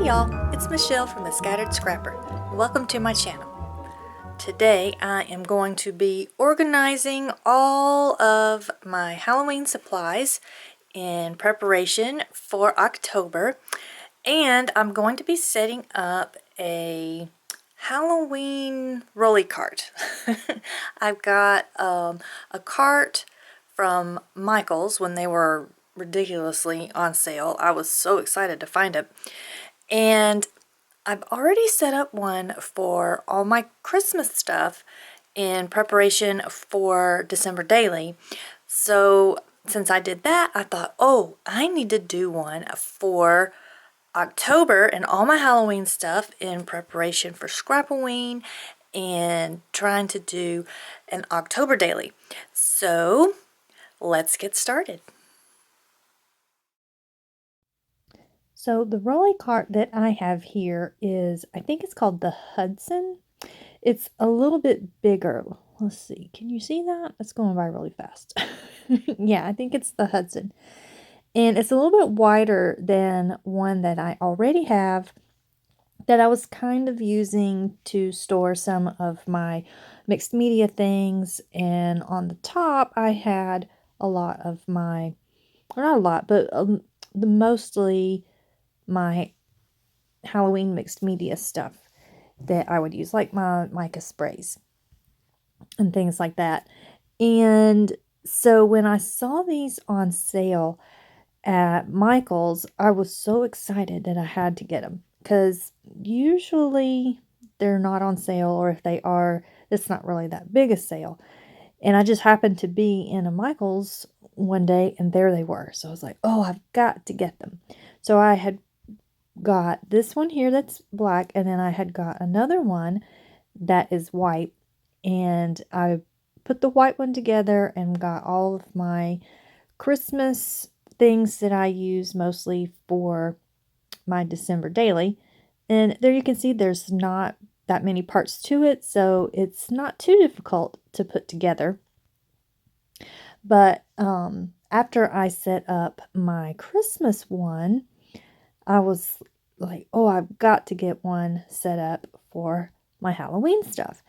y'all, it's Michelle from the Scattered Scrapper. Welcome to my channel. Today I am going to be organizing all of my Halloween supplies in preparation for October, and I'm going to be setting up a Halloween rolly cart. I've got a cart from Michael's when they were ridiculously on sale. I was so excited to find it. And I've already set up one for all my Christmas stuff in preparation for December Daily. So since I did that, I thought, oh, I need to do one for October and all my Halloween stuff in preparation for Scrapaween and trying to do an October Daily. So let's get started. So the rolly cart that I have here is, I think it's called the Hudson. It's a little bit bigger. Let's see. Can you see that? It's going by really fast. Yeah, I think it's the Hudson. And it's a little bit wider than one that I already have that I was kind of using to store some of my mixed media things. And on the top, I had a lot of my, or not a lot, but mostly my Halloween mixed media stuff that I would use, like my mica sprays and things like that. And so when I saw these on sale at Michael's, I was so excited that I had to get them, because usually they're not on sale, or if they are, it's not really that big a sale. And I just happened to be in a Michael's one day and there they were. So I was like, oh, I've got to get them. So I had got this one here that's black, and then I had got another one that is white, and I put the white one together and got all of my Christmas things that I use mostly for my December daily. And there you can see there's not that many parts to it, so it's not too difficult to put together. But after I set up my Christmas one, I was like, oh, I've got to get one set up for my Halloween stuff.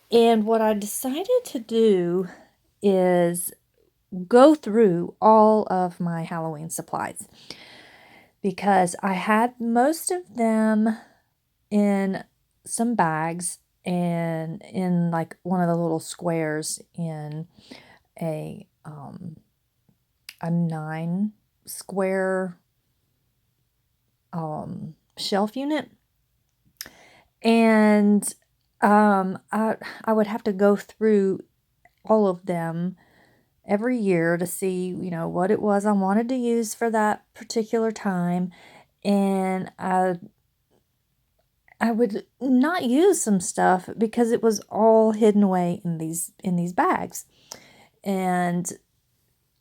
And what I decided to do is go through all of my Halloween supplies, because I had most of them in some bags and in like one of the little squares in a 9 square shelf unit. And I would have to go through all of them every year to see, what it was I wanted to use for that particular time. And I would not use some stuff because it was all hidden away in these bags. And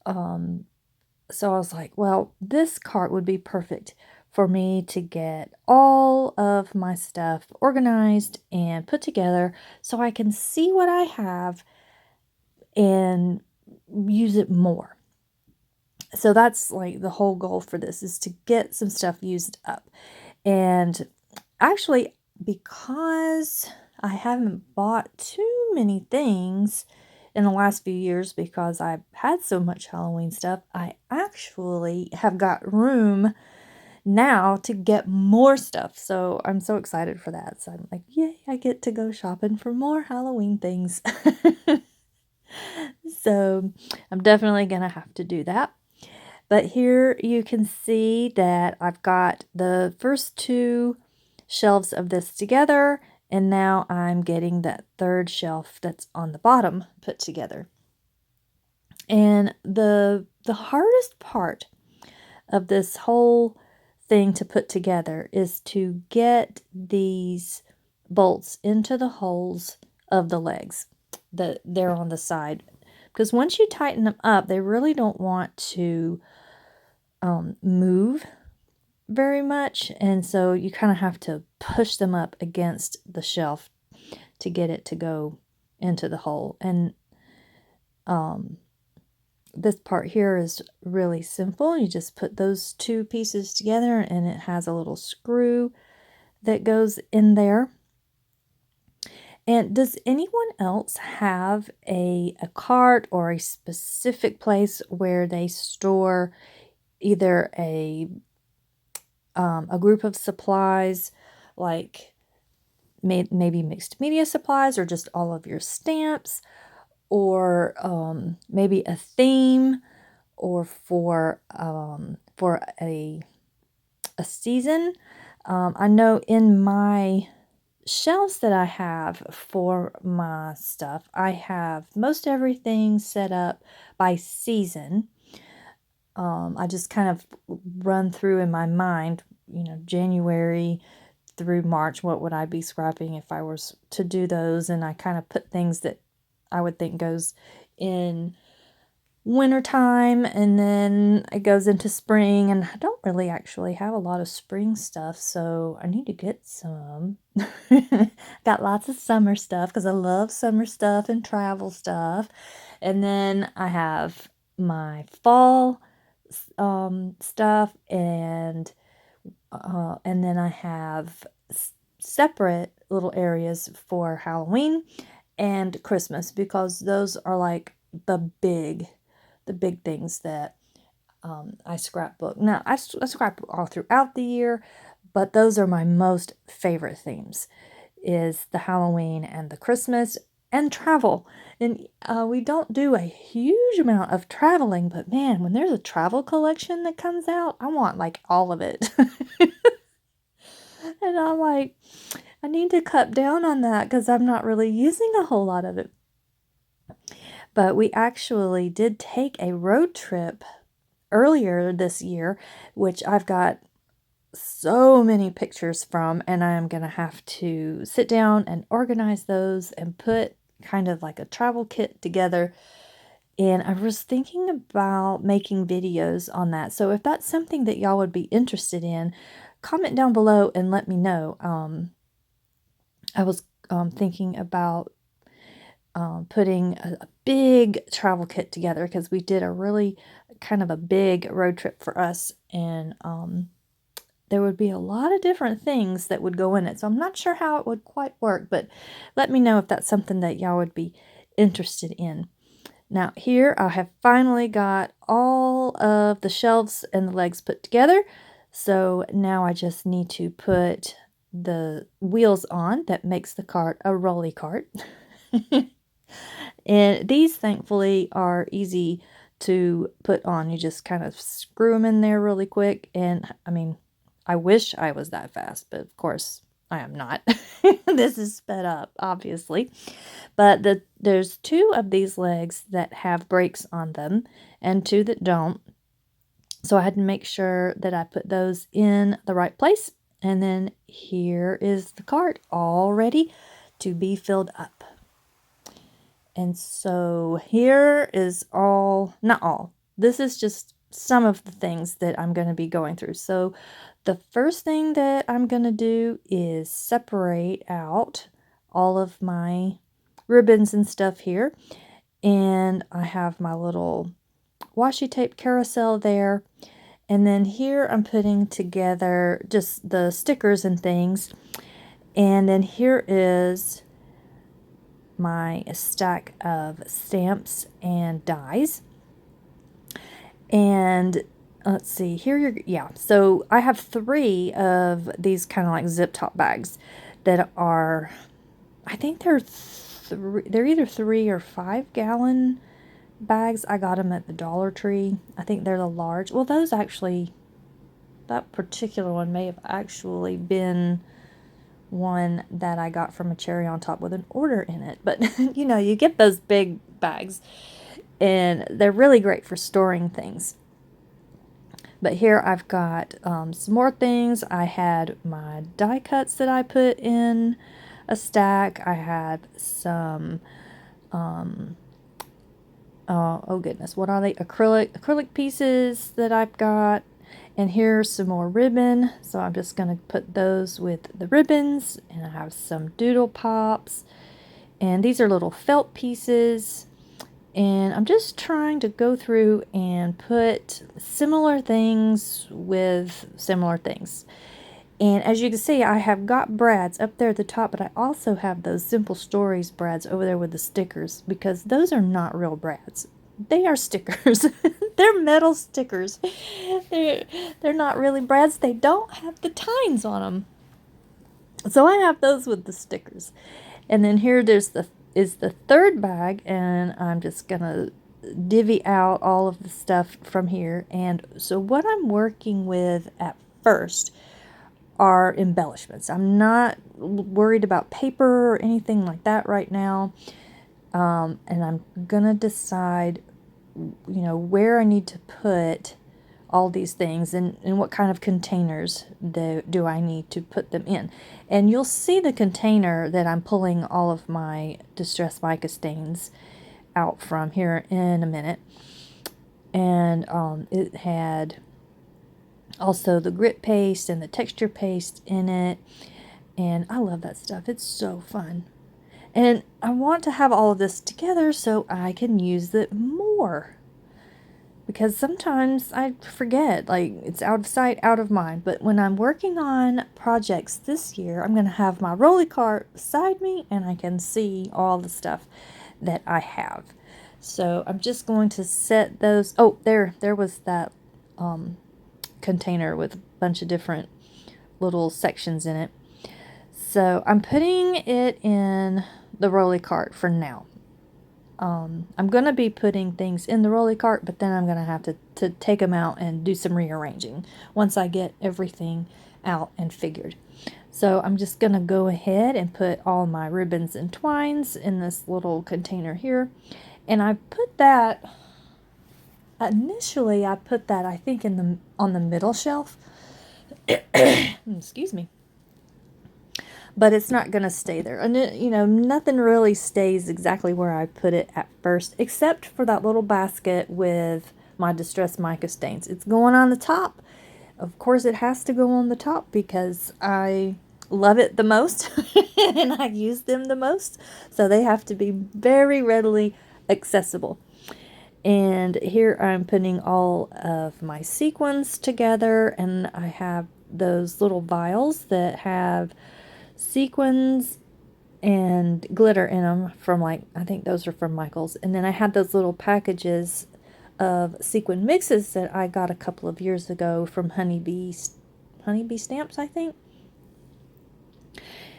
so I was like, well, this cart would be perfect for me to get all of my stuff organized and put together so I can see what I have and use it more. So that's like the whole goal for this, is to get some stuff used up. And actually, because I haven't bought too many things in the last few years, because I've had so much Halloween stuff, I actually have got room now to get more stuff. So I'm so excited for that. So I'm like, yay, I get to go shopping for more Halloween things. So I'm definitely gonna have to do that. But here you can see that I've got the first 2 shelves of this together, and now I'm getting that third shelf that's on the bottom put together. And the hardest part of this whole thing to put together is to get these bolts into the holes of the legs that they're on the side, because once you tighten them up, they really don't want to move very much, and so you kind of have to push them up against the shelf to get it to go into the hole. And this part here is really simple. You just put those two pieces together and it has a little screw that goes in there. And does anyone else have a cart or a specific place where they store either a group of supplies, like maybe mixed media supplies or just all of your stamps, or maybe a theme, or for a season? I know in my shelves that I have for my stuff, I have most everything set up by season. I just kind of run through in my mind, January through March, what would I be scrapping if I was to do those? And I kind of put things that I would think goes in wintertime, and then it goes into spring, and I don't really actually have a lot of spring stuff, so I need to get some. Got lots of summer stuff because I love summer stuff and travel stuff. And then I have my fall stuff, and then I have separate little areas for Halloween and Christmas, because those are like the big things that I scrapbook. Now, I scrapbook all throughout the year, but those are my most favorite themes, is the Halloween and the Christmas and travel. And we don't do a huge amount of traveling, but man, when there's a travel collection that comes out, I want like all of it. And I'm like, I need to cut down on that because I'm not really using a whole lot of it. But we actually did take a road trip earlier this year, which I've got so many pictures from, and I am going to have to sit down and organize those and put kind of like a travel kit together. And I was thinking about making videos on that. So if that's something that y'all would be interested in, comment down below and let me know. I was thinking about putting a big travel kit together, because we did a really kind of a big road trip for us, and there would be a lot of different things that would go in it. So I'm not sure how it would quite work, but let me know if that's something that y'all would be interested in. Now here I have finally got all of the shelves and the legs put together. So now I just need to put the wheels on that makes the cart a rolly cart. And these thankfully are easy to put on. You just kind of screw them in there really quick. And I mean, I wish I was that fast, but of course I am not. This is sped up, obviously. But there's two of these legs that have brakes on them and two that don't. So I had to make sure that I put those in the right place. And then here is the cart all ready to be filled up. And so here is not all. This is just some of the things that I'm going to be going through. So the first thing that I'm going to do is separate out all of my ribbons and stuff here. And I have my little washi tape carousel there. And then here I'm putting together just the stickers and things. And then here is my stack of stamps and dies. And let's see, so I have 3 of these kind of like zip top bags that are, I think they're either 3 or 5 gallon bags. I got them at the Dollar Tree. I think they're the large. Well, that particular one may have actually been one that I got from a cherry on top with an order in it. But you get those big bags and they're really great for storing things. But here I've got some more things. I had my die cuts that I put in a stack. I had some oh goodness, what are they? Acrylic pieces that I've got. And here's some more ribbon. So I'm just going to put those with the ribbons. And I have some doodle pops. And these are little felt pieces. And I'm just trying to go through and put similar things with similar things. And as you can see, I have got brads up there at the top, but I also have those Simple Stories brads over there with the stickers, because those are not real brads. They are stickers. They're metal stickers. They're, they're not really brads. They don't have the tines on them. So I have those with the stickers. And then here is the third bag, and I'm just gonna divvy out all of the stuff from here. And so what I'm working with at first are embellishments. I'm not worried about paper or anything like that right now. And I'm gonna decide, where I need to put all these things, and what kind of containers do I need to put them in. And you'll see the container that I'm pulling all of my Distress Mica stains out from here in a minute. And it had also the grit paste and the texture paste in it. And I love that stuff. It's so fun. And I want to have all of this together so I can use it more. Because sometimes I forget, like, it's out of sight, out of mind. But when I'm working on projects this year, I'm going to have my rolly cart beside me, and I can see all the stuff that I have. So I'm just going to set those. Oh, there was that container with a bunch of different little sections in it. So I'm putting it in the rolly cart for now. I'm going to be putting things in the rolly cart, but then I'm going to have to take them out and do some rearranging once I get everything out and figured. So I'm just going to go ahead and put all my ribbons and twines in this little container here. And I put that, initially I put that, I think, on the middle shelf. Excuse me. But it's not going to stay there. And, nothing really stays exactly where I put it at first, except for that little basket with my Distress Mica stains. It's going on the top. Of course, it has to go on the top because I love it the most and I use them the most. So they have to be very readily accessible. And here I'm putting all of my sequins together, and I have those little vials that have sequins and glitter in them from, I think those are from Michael's. And then I had those little packages of sequin mixes that I got a couple of years ago from Honeybee Stamps, I think.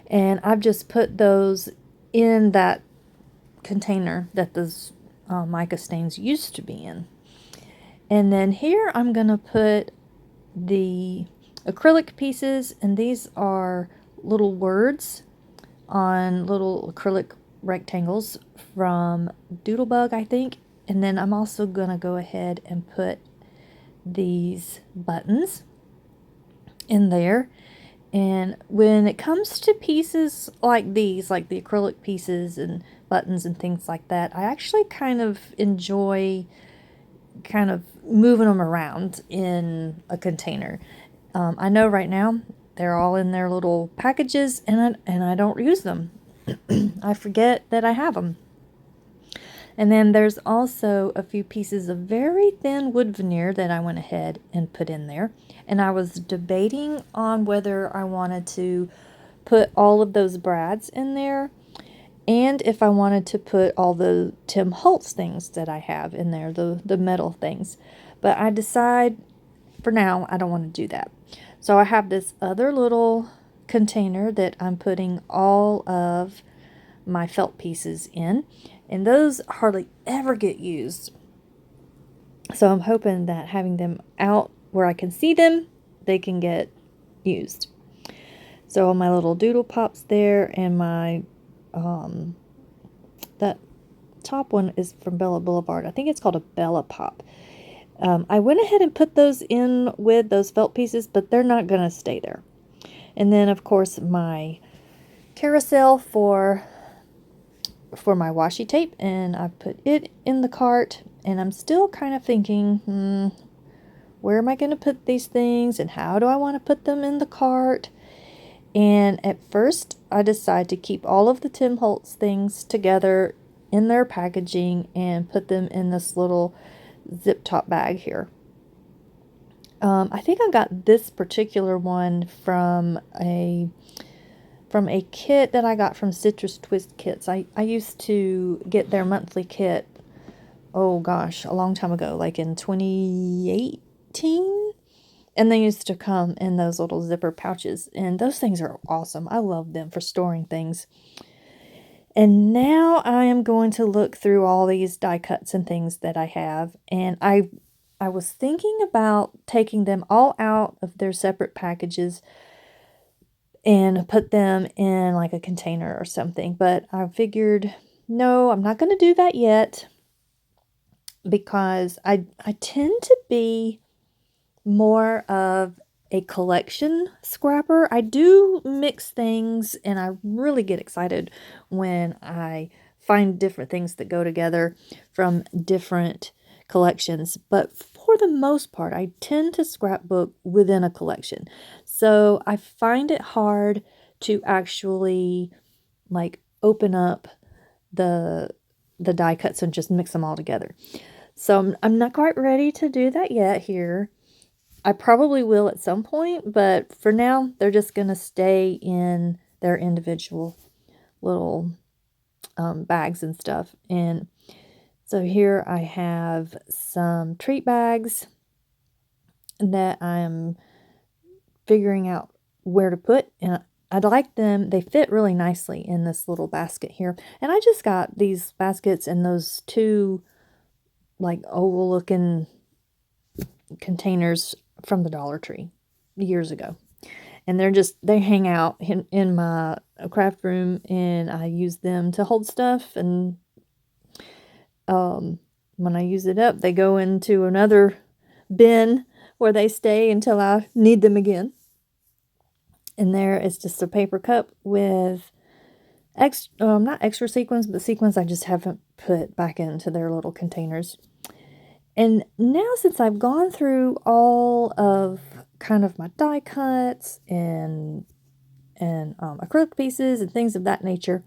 And I've just put those in that container that those mica stains used to be in. And then here I'm going to put the acrylic pieces, and these are little words on little acrylic rectangles from Doodlebug, I think. And then I'm also going to go ahead and put these buttons in there. And when it comes to pieces like these, like the acrylic pieces and buttons and things like that, I actually kind of enjoy kind of moving them around in a container. I know right now they're all in their little packages, and I don't use them. I forget that I have them. And then there's also a few pieces of very thin wood veneer that I went ahead and put in there. And I was debating on whether I wanted to put all of those brads in there, and if I wanted to put all the Tim Holtz things that I have in there, the metal things. But I decide for now I don't want to do that. So I have this other little container that I'm putting all of my felt pieces in, and those hardly ever get used. So I'm hoping that having them out where I can see them, they can get used. So all my little doodle pops there, and my that top one is from Bella Boulevard. I think it's called a Bella Pop. I went ahead and put those in with those felt pieces, but they're not going to stay there. And then, of course, my carousel for my washi tape, and I put it in the cart, and I'm still kind of thinking, where am I going to put these things, and how do I want to put them in the cart? And at first, I decided to keep all of the Tim Holtz things together in their packaging and put them in this little zip top bag here. I think I got this particular one from a kit that I got from Citrus Twist Kits. I used to get their monthly kit, oh gosh, a long time ago, like in 2018. And they used to come in those little zipper pouches. And those things are awesome. I love them for storing things. And now I am going to look through all these die cuts and things that I have. And I was thinking about taking them all out of their separate packages and put them in like a container or something. But I figured, no, I'm not going to do that yet, because I tend to be more of a collection scrapper. I do mix things, and I really get excited when I find different things that go together from different collections. But for the most part, I tend to scrapbook within a collection. So I find it hard to actually like open up the die cuts and just mix them all together. So I'm not quite ready to do that yet here. I probably will at some point, but for now, they're just going to stay in their individual little bags and stuff. And so here I have some treat bags that I'm figuring out where to put. And I'd like them, they fit really nicely in this little basket here. And I just got these baskets and those two like oval looking containers from the Dollar Tree years ago. And they hang out in my craft room, and I use them to hold stuff. And when I use it up, they go into another bin where they stay until I need them again. And there is just a paper cup with not extra sequins, but sequins I just haven't put back into their little containers. And now, since I've gone through all of kind of my die cuts and acrylic pieces and things of that nature,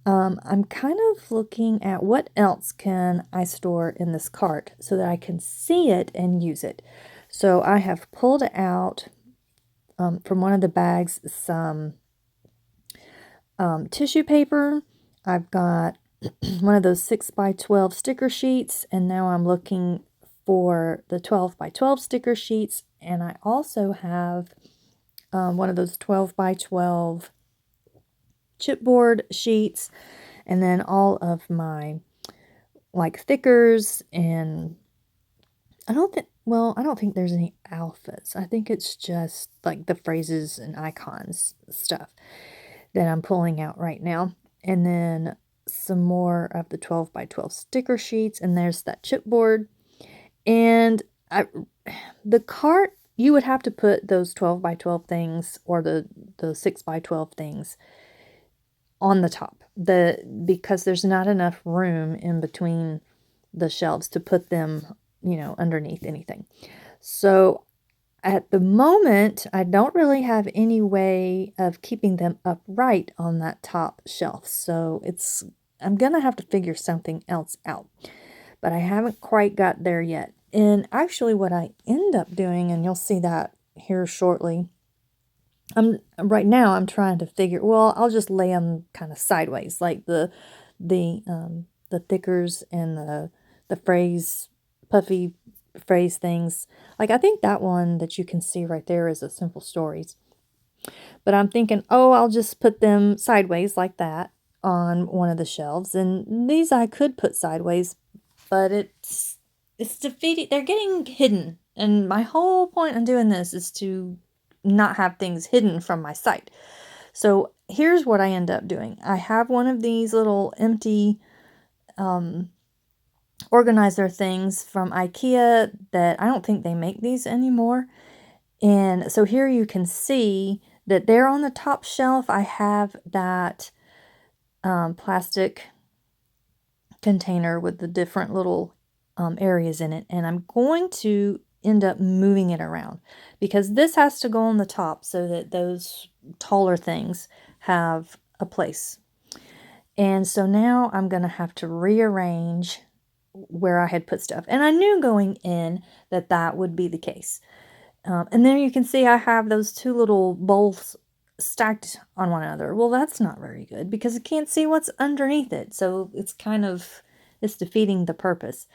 I'm kind of looking at what else can I store in this cart so that I can see it and use it. So I have pulled out from one of the bags some tissue paper. I've got one of those 6x12 sticker sheets, and now I'm looking for the 12x12 sticker sheets, and I also have one of those 12x12 chipboard sheets, and then all of my like thickers. And I don't think there's any alphas. I think it's just like the phrases and icons stuff that I'm pulling out right now. And then some more of the 12x12 sticker sheets, and there's that chipboard. And the cart, you would have to put those 12x12 things or the 6x12 things on the top, because there's not enough room in between the shelves to put them, underneath anything. So at the moment, I don't really have any way of keeping them upright on that top shelf. So I'm going to have to figure something else out. But I haven't quite got there yet. And actually what I end up doing, and you'll see that here shortly, right now I'm trying to figure, I'll just lay them kind of sideways, like the thickers and the puffy phrase things. Like, I think that one that you can see right there is a Simple Stories. But I'm thinking, I'll just put them sideways like that on one of the shelves. And these I could put sideways, but it's defeating. They're getting hidden. And my whole point in doing this is to not have things hidden from my sight. So here's what I end up doing. I have one of these little empty organizer things from IKEA that I don't think they make these anymore. And so here you can see that there on the top shelf, I have that plastic container with the different little areas in it. And I'm going to end up moving it around, because this has to go on the top so that those taller things have a place. And so now I'm going to have to rearrange where I had put stuff. And I knew going in that that would be the case. And then you can see I have those two little bowls stacked on one another. Well, that's not very good because I can't see what's underneath it. So it's defeating the purpose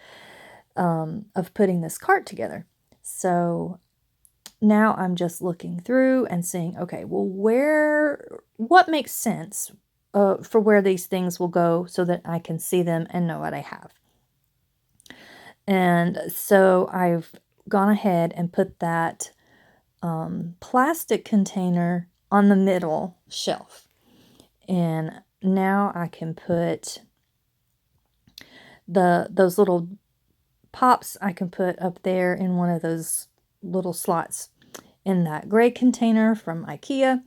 of putting this cart together. So now I'm just looking through and seeing, okay, well, what makes sense for where these things will go so that I can see them and know what I have. And so I've gone ahead and put that plastic container on the middle shelf. And now I can put those little pops I can put up there in one of those little slots in that gray container from IKEA.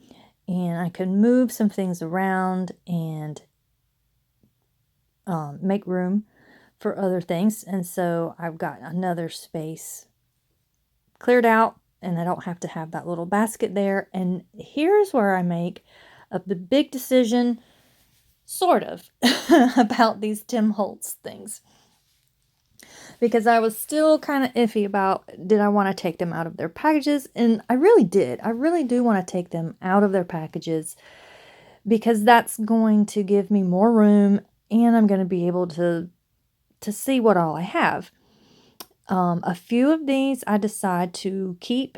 And I can move some things around and make room for other things. And so I've got another space cleared out, and I don't have to have that little basket there. And here's where I make a big decision, sort of, about these Tim Holtz things. Because I was still kind of iffy about, did I want to take them out of their packages? And I really did. I really do want to take them out of their packages because that's going to give me more room, and I'm going to be able to see what all I have. A few of these I decide to keep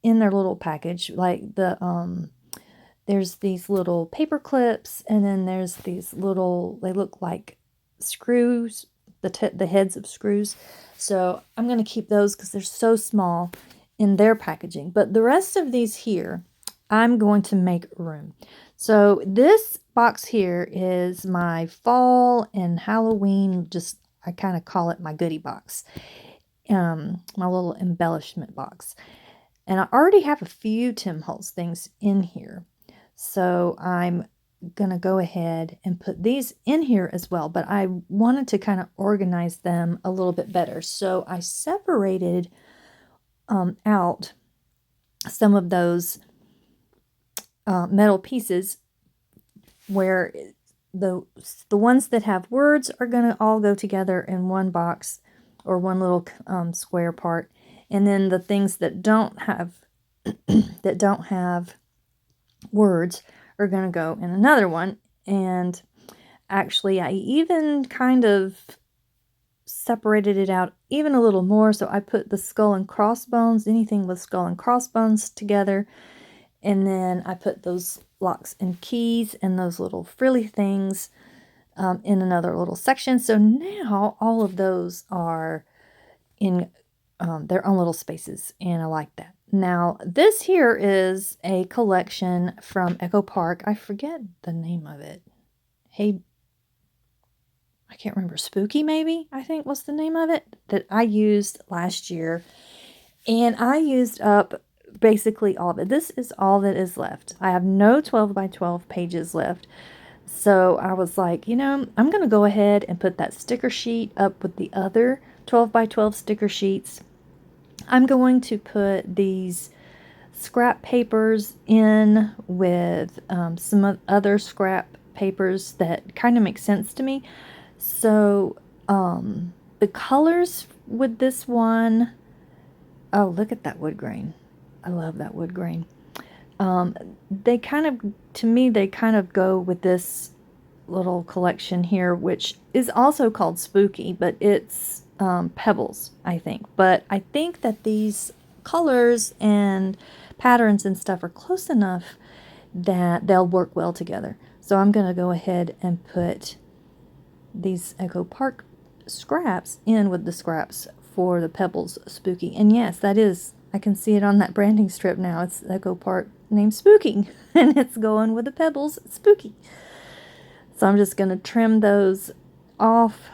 in their little package, like there's these little paper clips, and then there's these little, they look like screws, the heads of screws. So I'm going to keep those because they're so small in their packaging. But the rest of these here, I'm going to make room. So this box here is my fall and Halloween, I kind of call it my goodie box. My little embellishment box. And I already have a few Tim Holtz things in here. So I'm going to go ahead and put these in here as well. But I wanted to kind of organize them a little bit better. So I separated out some of those metal pieces where the ones that have words are going to all go together in one box or one little square part. And then the things that don't have words are going to go in another one. And actually, I even kind of separated it out even a little more. So I put the skull and crossbones, anything with skull and crossbones together. And then I put those locks and keys and those little frilly things in another little section. So now all of those are in their own little spaces, and I like that. Now, this here is a collection from Echo Park. I forget the name of it. Hey, I can't remember. Spooky, maybe, I think was the name of it, that I used last year. And I used up basically all of it. This is all that is left. I have no 12 by 12 pages left. So I was like, I'm going to go ahead and put that sticker sheet up with the other 12 by 12 sticker sheets. I'm going to put these scrap papers in with some other scrap papers that kind of make sense to me. So the colors with this one, oh, look at that wood grain. I love that wood grain. They kind of go with this little collection here, which is also called Spooky, but it's pebbles, I think. But I think that these colors and patterns and stuff are close enough that they'll work well together. So I'm going to go ahead and put these Echo Park scraps in with the scraps for the Pebbles Spooky. And yes, that is, I can see it on that branding strip now. It's Echo Park named Spooky, and it's going with the Pebbles Spooky. So I'm just going to trim those off,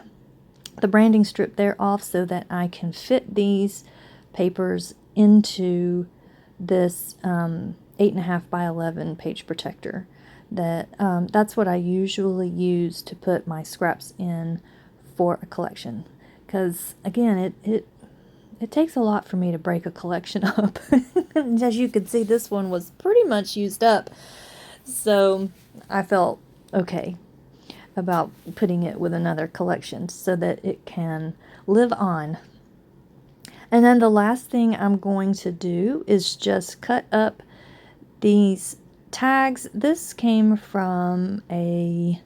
the branding strip there off, so that I can fit these papers into this 8.5 by 11 page protector. That's what I usually use to put my scraps in for a collection. Because again, it takes a lot for me to break a collection up. As you can see, this one was pretty much used up. So I felt okay. about putting it with another collection so that it can live on. And then the last thing I'm going to do is just cut up these tags. This came from a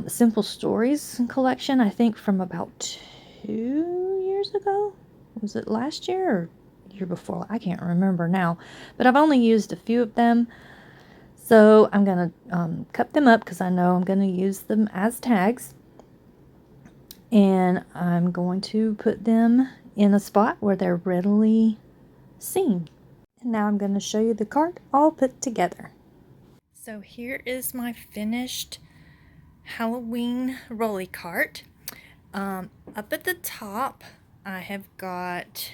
Simple Stories collection, I think from about 2 years ago. Was it last year or year before? I can't remember now, but I've only used a few of them. So I'm going to cut them up because I know I'm going to use them as tags. And I'm going to put them in a spot where they're readily seen. And now I'm going to show you the card all put together. So here is my finished Halloween rolly cart. Up at the top, I have got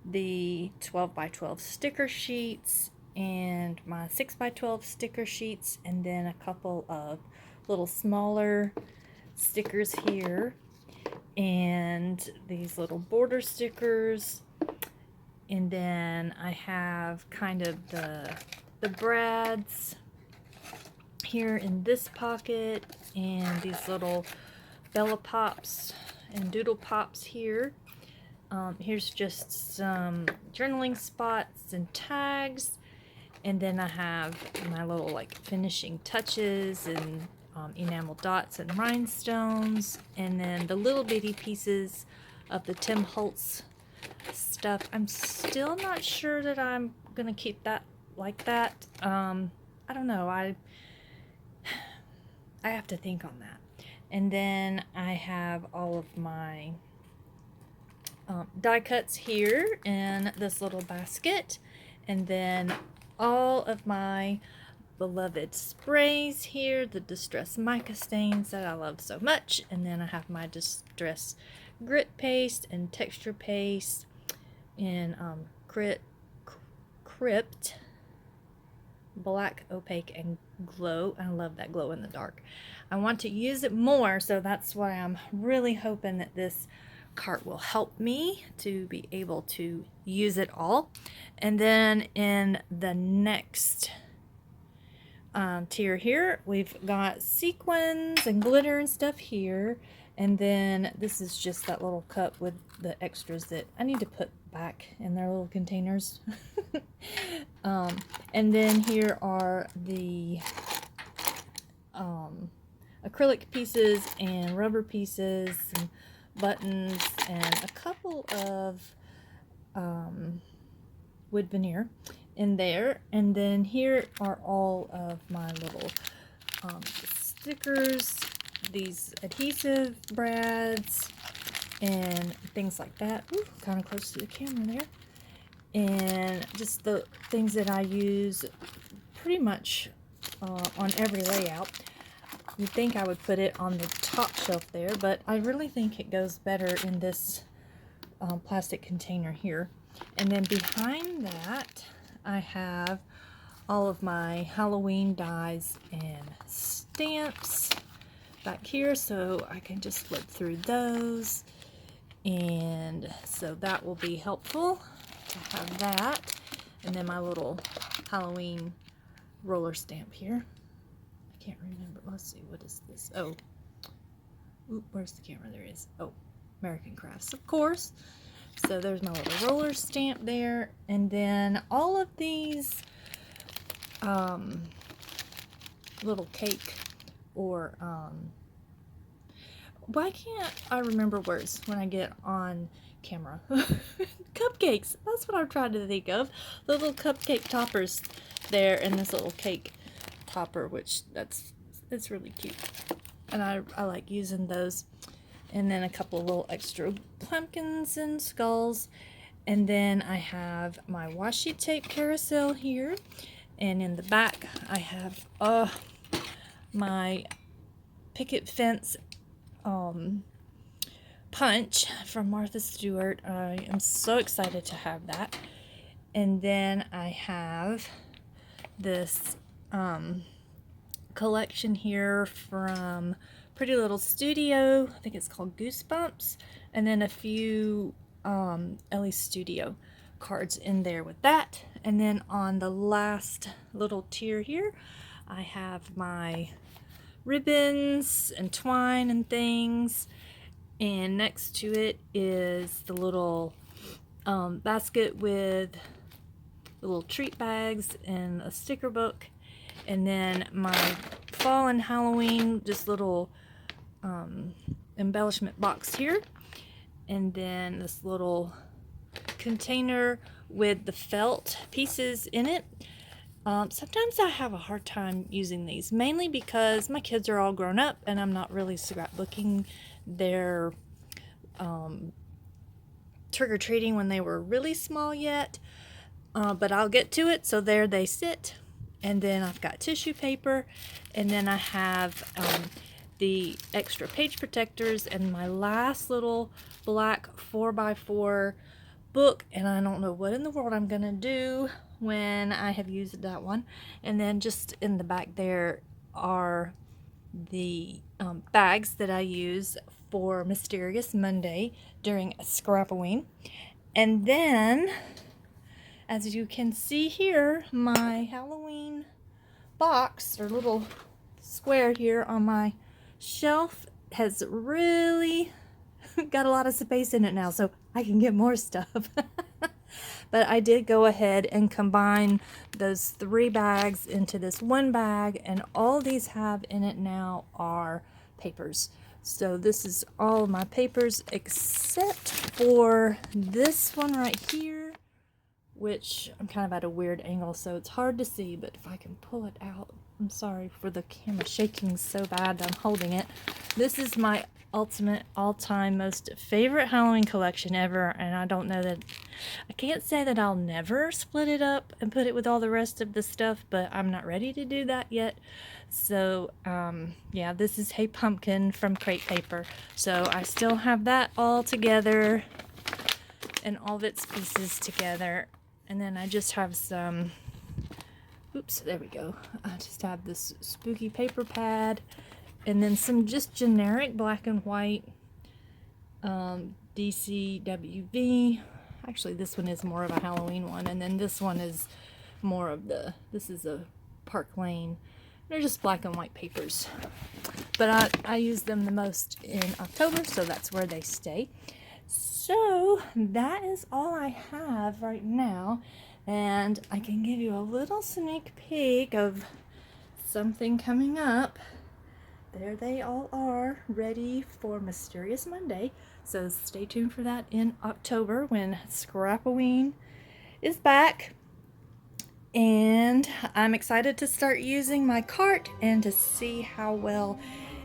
the 12 by 12 sticker sheets and my 6 by 12 sticker sheets, and then a couple of little smaller stickers here, and these little border stickers, and then I have kind of the brads here in this pocket, and these little Bella Pops and Doodle Pops here. Here's just some journaling spots and tags, and then I have my little like finishing touches and enamel dots and rhinestones, and then the little bitty pieces of the Tim Holtz stuff. I'm still not sure that I'm gonna keep that like that. I don't know. I have to think on that. And then I have all of my die cuts here in this little basket, and then all of my beloved sprays here, the Distress Mica stains that I love so much, and then I have my Distress grit paste and texture paste in Crypt Black, Opaque, and Glow. I love that glow in the dark. I want to use it more, so that's why I'm really hoping that this cart will help me to be able to use it all. And then in the next tier here, we've got sequins and glitter and stuff here, and then this is just that little cup with the extras that I need to put back in their little containers. And then here are the acrylic pieces and rubber pieces and buttons and a couple of wood veneer in there. And then here are all of my little stickers, these adhesive brads and things like that. Ooh, kind of close to the camera there. And just the things that I use pretty much on every layout. You'd think I would put it on the top shelf there, but I really think it goes better in this plastic container here. And then behind that, I have all of my Halloween dies and stamps back here, so I can just flip through those. And so that will be helpful to have that. And then my little Halloween roller stamp here. I can't remember. Let's see, what is this? Oh, ooh, where's the camera? There it is. Oh, American Crafts, of course. So there's my little roller stamp there. And then all of these little cake or why can't I remember words when I get on camera? Cupcakes, that's what I'm trying to think of. The little cupcake toppers there, and this little cake topper, which it's really cute, and I like using those. And then a couple of little extra pumpkins and skulls. And then I have my washi tape carousel here, and in the back I have my picket fence punch from Martha Stewart. I am so excited to have that. And then I have this collection here from Pretty Little Studio. I think it's called Goosebumps. And then a few Ellie Studio cards in there with that. And then on the last little tier here, I have my ribbons and twine and things. And next to it is the little basket with the little treat bags and a sticker book. And then my fall and Halloween, just little embellishment box here. And then this little container with the felt pieces in it. Sometimes I have a hard time using these, mainly because my kids are all grown up and I'm not really scrapbooking their trick-or-treating when they were really small yet. But I'll get to it. So there they sit. And then I've got tissue paper, and then I have the extra page protectors and my last little black 4x4 book, and I don't know what in the world I'm gonna do when I have used that one. And then just in the back there are the bags that I use for Mysterious Monday during Scrapaween. And then, as you can see here, my Halloween box or little square here on my shelf has really got a lot of space in it now, so I can get more stuff. But I did go ahead and combine those 3 bags into this one bag, and all these have in it now are papers. So this is all of my papers except for this one right here, which I'm kind of at a weird angle, so it's hard to see, but if I can pull it out. I'm sorry for the camera shaking so bad. I'm holding it. This is my ultimate all-time most favorite Halloween collection ever, and I don't know that I can't say that I'll never split it up and put it with all the rest of the stuff, but I'm not ready to do that yet. So yeah, this is Hey Pumpkin from Crate Paper. So I still have that all together and all of its pieces together. And then I just have some, oops, there we go. I just have this spooky paper pad, and then some just generic black and white DCWV. Actually, this one is more of a Halloween one, and then this one is more of this is a Park Lane. They're just black and white papers. But I use them the most in October, so that's where they stay. So that is all I have right now, and I can give you a little sneak peek of something coming up. There they all are, ready for Mysterious Monday. So stay tuned for that in October when Scrapaween is back. And I'm excited to start using my cart and to see how well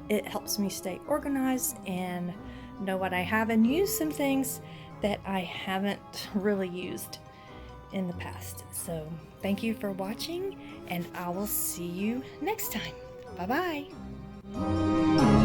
it helps me stay organized and know what I have, and use some things that I haven't really used in the past. So thank you for watching, and I will see you next time. Bye bye.